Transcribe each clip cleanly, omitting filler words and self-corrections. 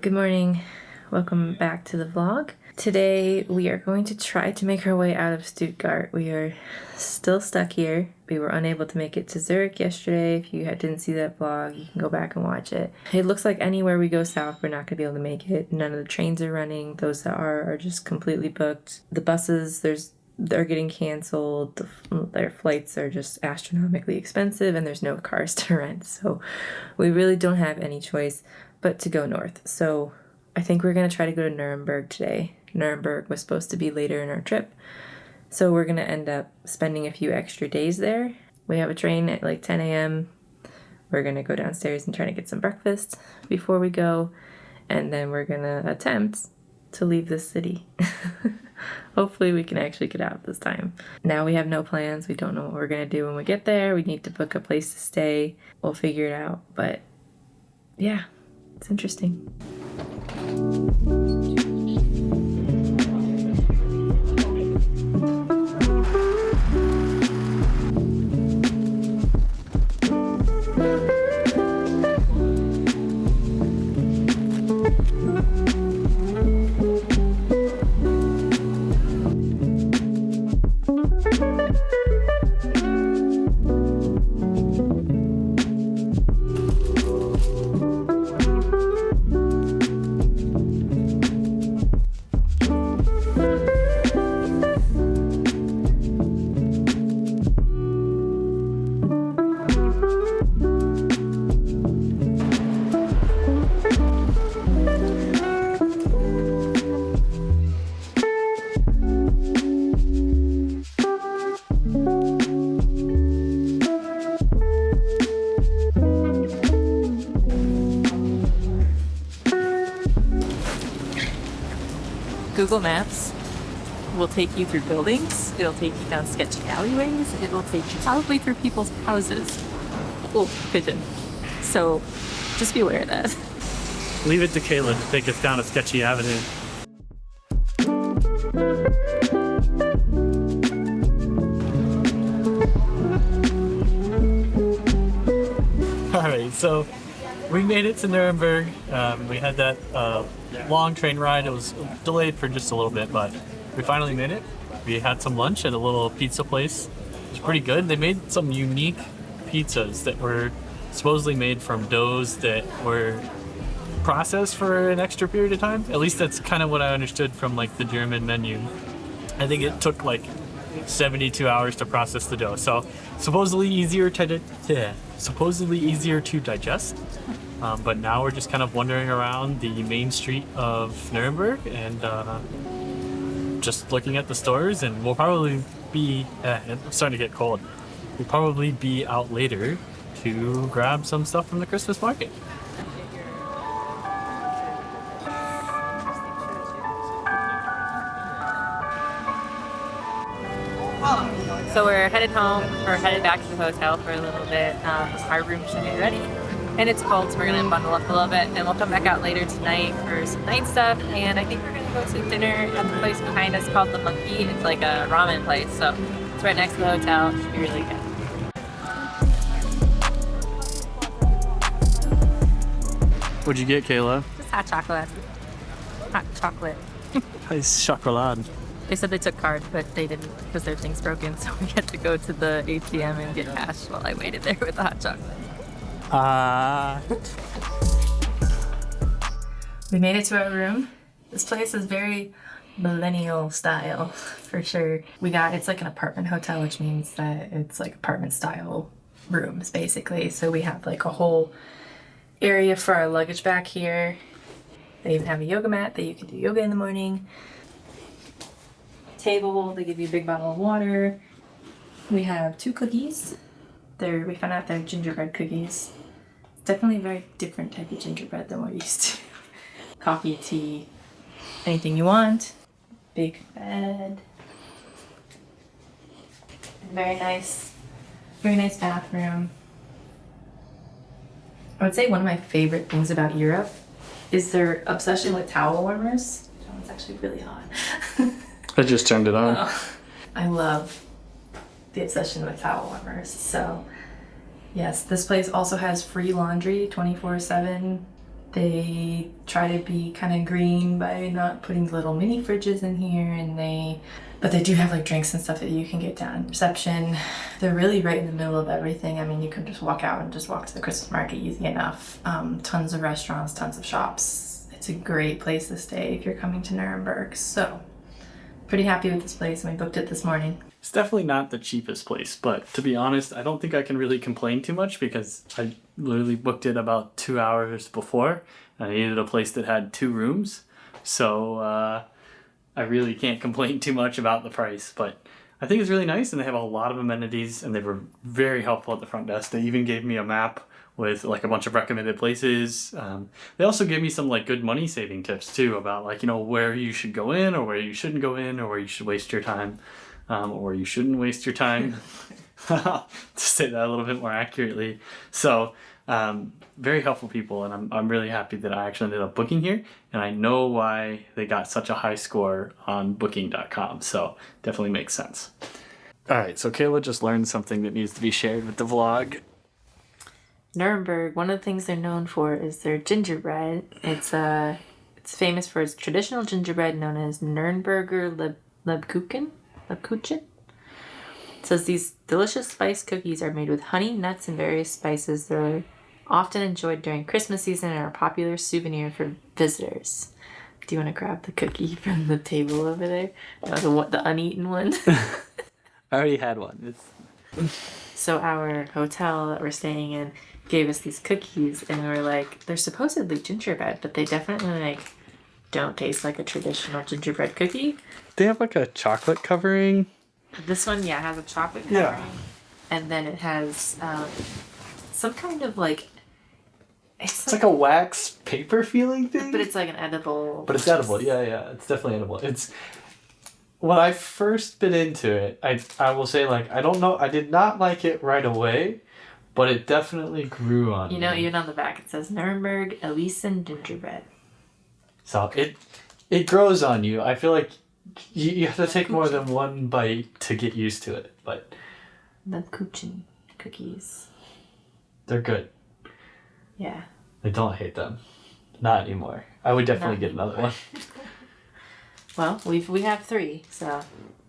Good morning. Welcome back to the vlog. Today we are going to try to make our way out of Stuttgart. We are still stuck here. We were unable to make it to Zurich yesterday. If you didn't see that vlog, you can go back and watch it. It looks like anywhere we go south, we're not going to be able to make it. None of the trains are running. Those that are just completely booked. The buses, they're getting canceled. Their flights are just astronomically expensive and there's no cars to rent. So we really don't have any choice but to go north. So I think we're going to try to go to Nuremberg today. Nuremberg was supposed to be later in our trip. So we're going to end up spending a few extra days there. We have a train at like 10 a.m. We're going to go downstairs and try to get some breakfast before we go. And then we're going to attempt to leave the city. Hopefully we can actually get out this time. Now we have no plans. We don't know what we're going to do when we get there. We need to book a place to stay. We'll figure it out. But yeah, it's interesting. Google Maps will take you through buildings, it'll take you down sketchy alleyways, it'll take you probably through people's houses. Oh, pigeon. So just be aware of that. Leave it to Kayla to take us down a sketchy avenue. Alright, so we made it to Nuremberg. We had that long train ride. It was delayed for just a little bit, but we finally made it. We had some lunch at a little pizza place. It was pretty good. They made some unique pizzas that were supposedly made from doughs that were processed for an extra period of time. At least that's kind of what I understood from like the German menu. I think it took like 72 hours to process the dough. So supposedly easier to digest. But now we're just kind of wandering around the main street of Nuremberg and just looking at the stores, and we'll probably be, it's starting to get cold. We'll probably be out later to grab some stuff from the Christmas market. So we're headed home, or headed back to the hotel for a little bit. Our room should be ready. And it's cold, so we're gonna bundle up a little bit, and we'll come back out later tonight for some night stuff. And I think we're gonna go to dinner at the place behind us called The Monkey. It's like a ramen place, so it's right next to the hotel. It should be really good. What'd you get, Kayla? Just hot chocolate. Hot chocolate. Nice chocolate. They said they took card, but they didn't because their thing's broken, so we had to go to the ATM and get cash while I waited there with the hot chocolate. We made it to our room. This place is very millennial style, for sure. It's like an apartment hotel, which means that it's like apartment style rooms, basically. So we have like a whole area for our luggage back here. They even have a yoga mat that you can do yoga in the morning. Table, they give you a big bottle of water. We have 2 cookies. We found out they're gingerbread cookies. Definitely a very different type of gingerbread than we're used to. Coffee, tea, anything you want. Big bed. Very nice bathroom. I would say one of my favorite things about Europe is their obsession with towel warmers. Oh, it's actually really hot. I just turned it on. Oh, I love the obsession with towel warmers. So yes, this place also has free laundry 24/7. They try to be kind of green by not putting little mini fridges in here, but they do have like drinks and stuff that you can get down in reception. They're really right in the middle of everything. I mean, you can just walk out and just walk to the Christmas market easy enough. Tons of restaurants, tons of shops. It's a great place to stay if you're coming to Nuremberg. So pretty happy with this place, and we booked it this morning. It's definitely not the cheapest place, but to be honest, I don't think I can really complain too much because I literally booked it about 2 hours before and I needed a place that had 2 rooms. So I really can't complain too much about the price, but I think it's really nice and they have a lot of amenities and they were very helpful at the front desk. They even gave me a map with like a bunch of recommended places. They also gave me some like good money saving tips too about like, you know, where you should go in or where you shouldn't go in or where you should waste your time. Or you shouldn't waste your time, to say that a little bit more accurately. So, very helpful people, and I'm really happy that I actually ended up booking here, and I know why they got such a high score on booking.com, so definitely makes sense. All right, so Kayla just learned something that needs to be shared with the vlog. Nuremberg, one of the things they're known for is their gingerbread. It's famous for its traditional gingerbread known as Nürnberger Lebkuchen. It says these delicious spiced cookies are made with honey, nuts, and various spices that are often enjoyed during Christmas season and are a popular souvenir for visitors. Do you want to grab the cookie from the table over there? The uneaten one? I already had one. So our hotel that we're staying in gave us these cookies, and we were like, they're supposedly gingerbread, but they definitely like don't taste like a traditional gingerbread cookie. They have like a chocolate covering. This one, has a chocolate covering. Yeah. And then it has some kind of like... It's like a wax paper feeling thing? But it's like an edible... But it's edible, yeah. It's definitely edible. It's... When I first bit into it, I will say, like, I don't know, I did not like it right away, but it definitely grew on me. You know, even on the back it says Nuremberg Elisen Gingerbread. So it grows on you. I feel like you have to take more than one bite to get used to it, but... Lebkuchen cookies. They're good. Yeah. I don't hate them. Not anymore. I would definitely get another one. Well, we have 3, so...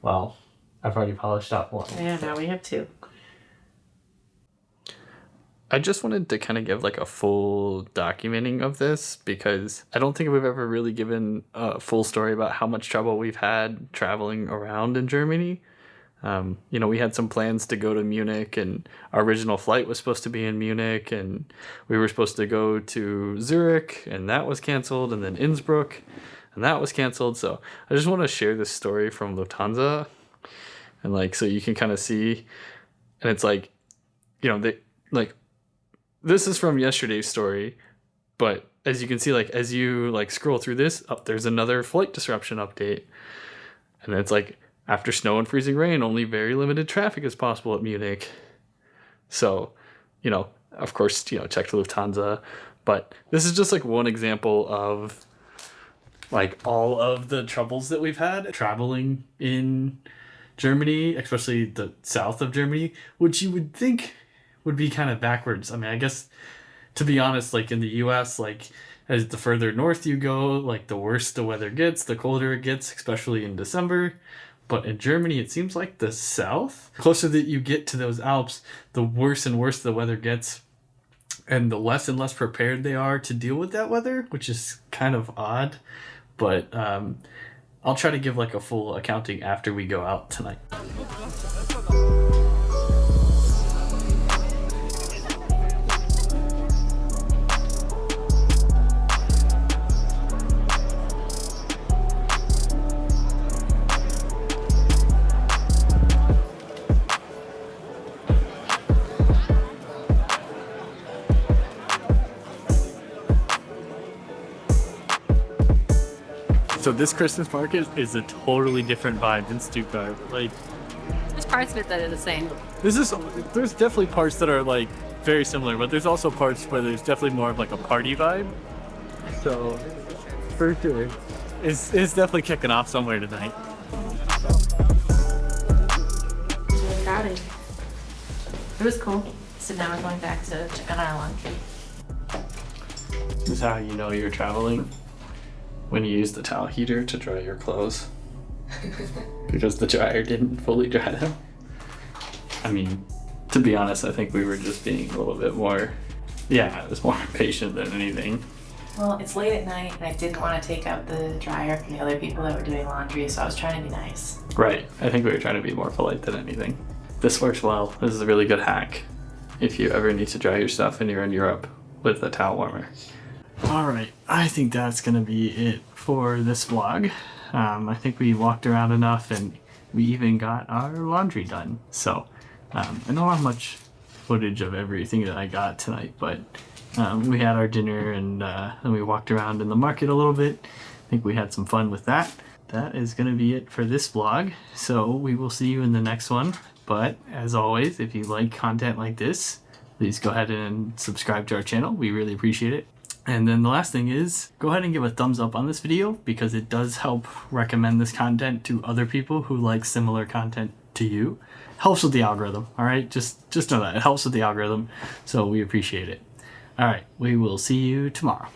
Well, I've already polished out one. Yeah, now we have 2. I just wanted to kind of give like a full documenting of this because I don't think we've ever really given a full story about how much trouble we've had traveling around in Germany. You know, we had some plans to go to Munich and our original flight was supposed to be in Munich and we were supposed to go to Zurich and that was canceled, and then Innsbruck and that was canceled. So I just want to share this story from Lufthansa and like, so you can kind of see, and it's like, you know, they like, this is from yesterday's story, but as you can see, like as you like scroll through this, there's another flight disruption update. And it's like, after snow and freezing rain, only very limited traffic is possible at Munich. So, you know, of course, you know, check the Lufthansa. But this is just like one example of like all of the troubles that we've had traveling in Germany, especially the south of Germany, which you would think would be kind of backwards. I mean, I guess, to be honest, like in the US, like as the further north you go, like the worse the weather gets, the colder it gets, especially in December. But in Germany, it seems like the south, the closer that you get to those Alps, the worse and worse the weather gets. And the less and less prepared they are to deal with that weather, which is kind of odd. But I'll try to give like a full accounting after we go out tonight. So this Christmas market is a totally different vibe than Stuttgart. Like, There's parts of it that are the same. There's definitely parts that are like very similar, but there's also parts where there's definitely more of like a party vibe. So for sure, it's definitely kicking off somewhere tonight. Crowded. It was cool. So now we're going back to check on our lunch. This is how you know you're traveling. When you use the towel heater to dry your clothes. Because the dryer didn't fully dry them. I mean, to be honest, I think we were just being a little bit more, it was more impatient than anything. Well, it's late at night and I didn't want to take out the dryer from the other people that were doing laundry, so I was trying to be nice. Right. I think we were trying to be more polite than anything. This works well. This is a really good hack if you ever need to dry your stuff and you're in Europe with a towel warmer. Alright, I think that's going to be it for this vlog. I think we walked around enough and we even got our laundry done. So, I don't have much footage of everything that I got tonight, but we had our dinner and then we walked around in the market a little bit. I think we had some fun with that. That is going to be it for this vlog. So we will see you in the next one. But as always, if you like content like this, please go ahead and subscribe to our channel. We really appreciate it. And then the last thing is, go ahead and give a thumbs up on this video because it does help recommend this content to other people who like similar content to you. Helps with the algorithm, all right? Just know that. It helps with the algorithm, so we appreciate it. All right, we will see you tomorrow.